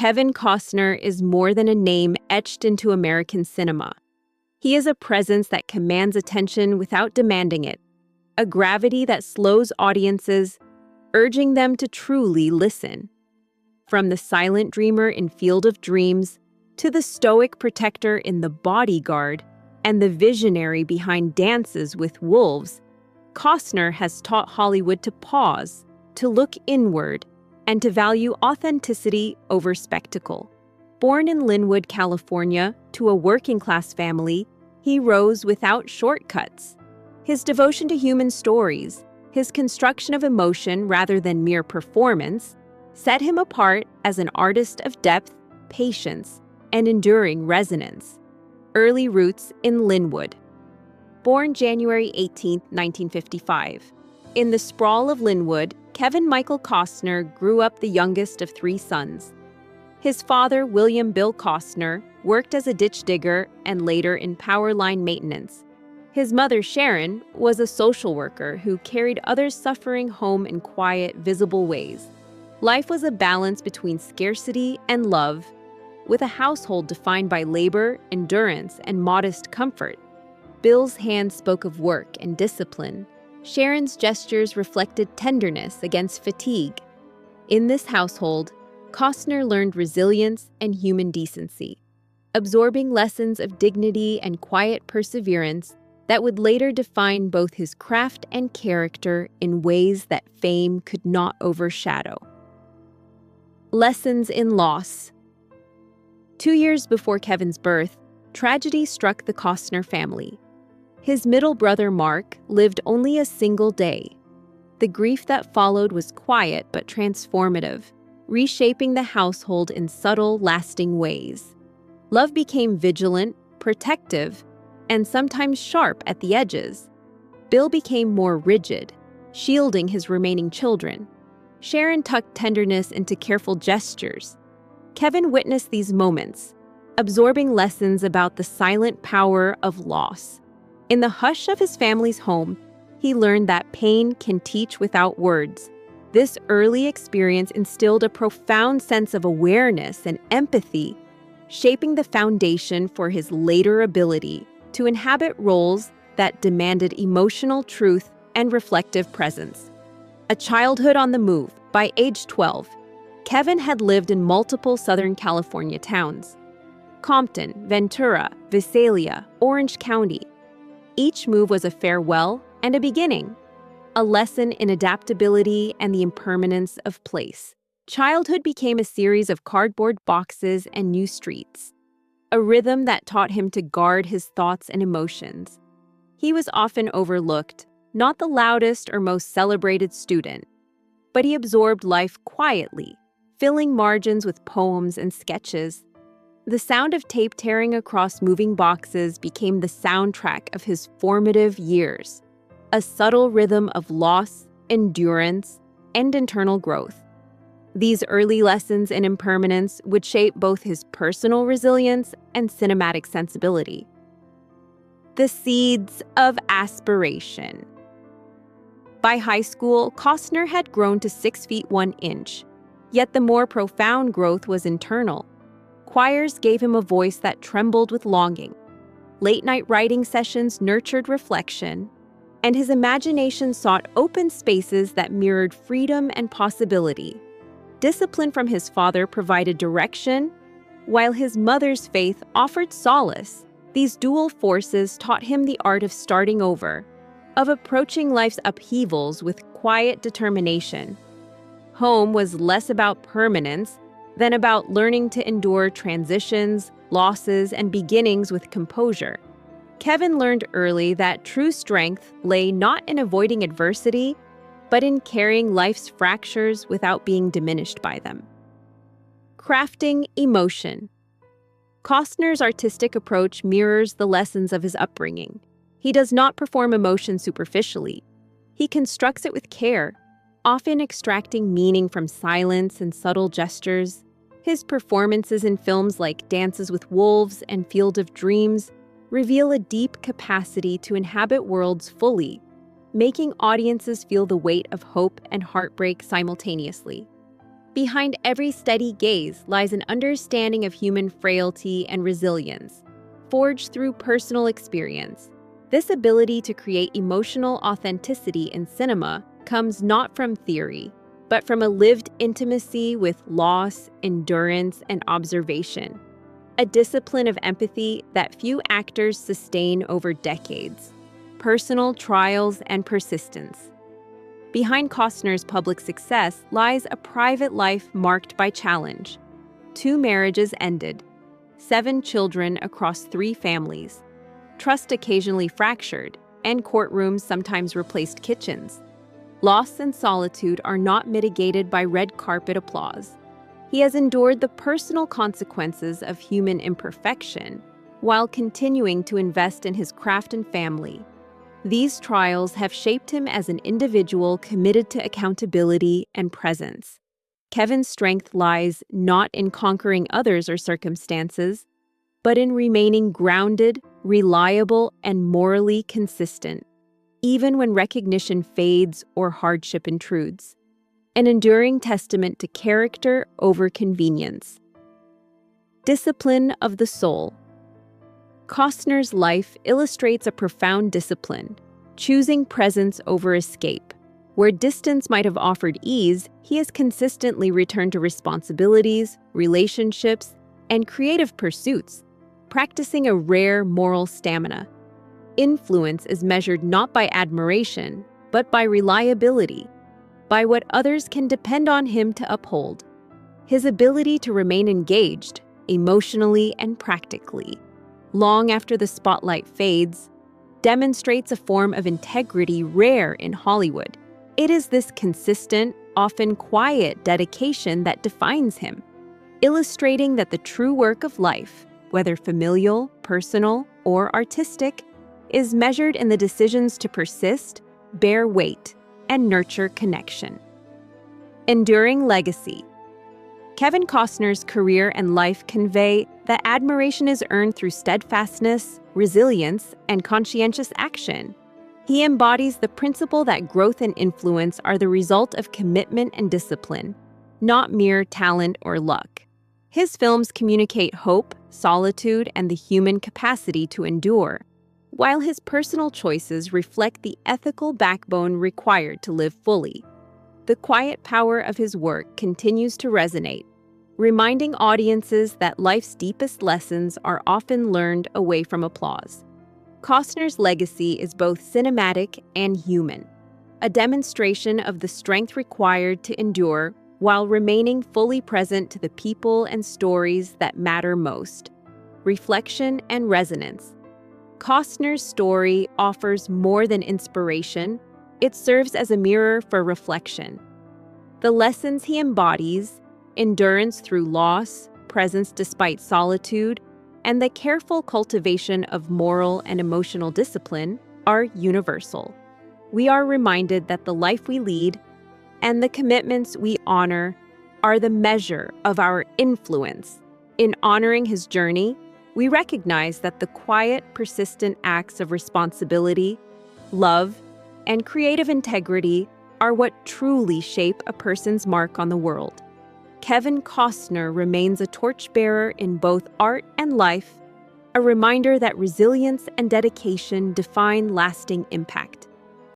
Kevin Costner is more than a name etched into American cinema. He is a presence that commands attention without demanding it, a gravity that slows audiences, urging them to truly listen. From the silent dreamer in Field of Dreams to the stoic protector in The Bodyguard and the visionary behind Dances with Wolves, Costner has taught Hollywood to pause, to look inward, and to value authenticity over spectacle. Born in Linwood, California, to a working-class family, he rose without shortcuts. His devotion to human stories, his construction of emotion rather than mere performance, set him apart as an artist of depth, patience, and enduring resonance. Early roots in Linwood. Born January 18, 1955. In the sprawl of Linwood, Kevin Michael Costner grew up the youngest of three sons. His father, William Bill Costner, worked as a ditch digger and later in power line maintenance. His mother, Sharon, was a social worker who carried others suffering home in quiet, visible ways. Life was a balance between scarcity and love, with a household defined by labor, endurance, and modest comfort. Bill's hands spoke of work and discipline. Sharon's gestures reflected tenderness against fatigue. In this household, Costner learned resilience and human decency, absorbing lessons of dignity and quiet perseverance that would later define both his craft and character in ways that fame could not overshadow. Lessons in loss. 2 years before Kevin's birth, tragedy struck the Costner family. His middle brother, Mark, lived only a single day. The grief that followed was quiet but transformative, reshaping the household in subtle, lasting ways. Love became vigilant, protective, and sometimes sharp at the edges. Bill became more rigid, shielding his remaining children. Sharon tucked tenderness into careful gestures. Kevin witnessed these moments, absorbing lessons about the silent power of loss. In the hush of his family's home, he learned that pain can teach without words. This early experience instilled a profound sense of awareness and empathy, shaping the foundation for his later ability to inhabit roles that demanded emotional truth and reflective presence. A childhood on the move. By age 12, Kevin had lived in multiple Southern California towns: Compton, Ventura, Visalia, Orange County. Each move was a farewell and a beginning, a lesson in adaptability and the impermanence of place. Childhood became a series of cardboard boxes and new streets, a rhythm that taught him to guard his thoughts and emotions. He was often overlooked, not the loudest or most celebrated student, but he absorbed life quietly, filling margins with poems and sketches. The sound of tape tearing across moving boxes became the soundtrack of his formative years, a subtle rhythm of loss, endurance, and internal growth. These early lessons in impermanence would shape both his personal resilience and cinematic sensibility. The seeds of aspiration. By high school, Costner had grown to 6 feet 1 inch, yet the more profound growth was internal. Choirs gave him a voice that trembled with longing. Late-night writing sessions nurtured reflection, and his imagination sought open spaces that mirrored freedom and possibility. Discipline from his father provided direction, while his mother's faith offered solace. These dual forces taught him the art of starting over, of approaching life's upheavals with quiet determination. Home was less about permanence than about learning to endure transitions, losses, and beginnings with composure. Kevin learned early that true strength lay not in avoiding adversity, but in carrying life's fractures without being diminished by them. Crafting emotion. Costner's artistic approach mirrors the lessons of his upbringing. He does not perform emotion superficially. He constructs it with care, often extracting meaning from silence and subtle gestures. His performances in films like Dances with Wolves and Field of Dreams reveal a deep capacity to inhabit worlds fully, making audiences feel the weight of hope and heartbreak simultaneously. Behind every steady gaze lies an understanding of human frailty and resilience, forged through personal experience. This ability to create emotional authenticity in cinema comes not from theory, but from a lived intimacy with loss, endurance, and observation, a discipline of empathy that few actors sustain over decades, personal trials and persistence. Behind Costner's public success lies a private life marked by challenge. 2 marriages ended, 7 children across 3 families, trust occasionally fractured, and courtrooms sometimes replaced kitchens. Loss and solitude are not mitigated by red carpet applause. He has endured the personal consequences of human imperfection while continuing to invest in his craft and family. These trials have shaped him as an individual committed to accountability and presence. Kevin's strength lies not in conquering others or circumstances, but in remaining grounded, reliable, and morally consistent, even when recognition fades or hardship intrudes. An enduring testament to character over convenience. Discipline of the soul. Costner's life illustrates a profound discipline, choosing presence over escape. Where distance might have offered ease, he has consistently returned to responsibilities, relationships, and creative pursuits, practicing a rare moral stamina. Influence is measured not by admiration, but by reliability, by what others can depend on him to uphold. His ability to remain engaged, emotionally and practically, long after the spotlight fades, demonstrates a form of integrity rare in Hollywood. It is this consistent, often quiet dedication that defines him, illustrating that the true work of life, whether familial, personal, or artistic, is measured in the decisions to persist, bear weight, and nurture connection. Enduring legacy. Kevin Costner's career and life convey that admiration is earned through steadfastness, resilience, and conscientious action. He embodies the principle that growth and influence are the result of commitment and discipline, not mere talent or luck. His films communicate hope, solitude, and the human capacity to endure, while his personal choices reflect the ethical backbone required to live fully. The quiet power of his work continues to resonate, reminding audiences that life's deepest lessons are often learned away from applause. Costner's legacy is both cinematic and human, a demonstration of the strength required to endure while remaining fully present to the people and stories that matter most. Reflection and resonance. Costner's story offers more than inspiration. It serves as a mirror for reflection. The lessons he embodies, endurance through loss, presence despite solitude, and the careful cultivation of moral and emotional discipline, are universal. We are reminded that the life we lead and the commitments we honor are the measure of our influence. In honoring his journey, we recognize that the quiet, persistent acts of responsibility, love, and creative integrity are what truly shape a person's mark on the world. Kevin Costner remains a torchbearer in both art and life, a reminder that resilience and dedication define lasting impact.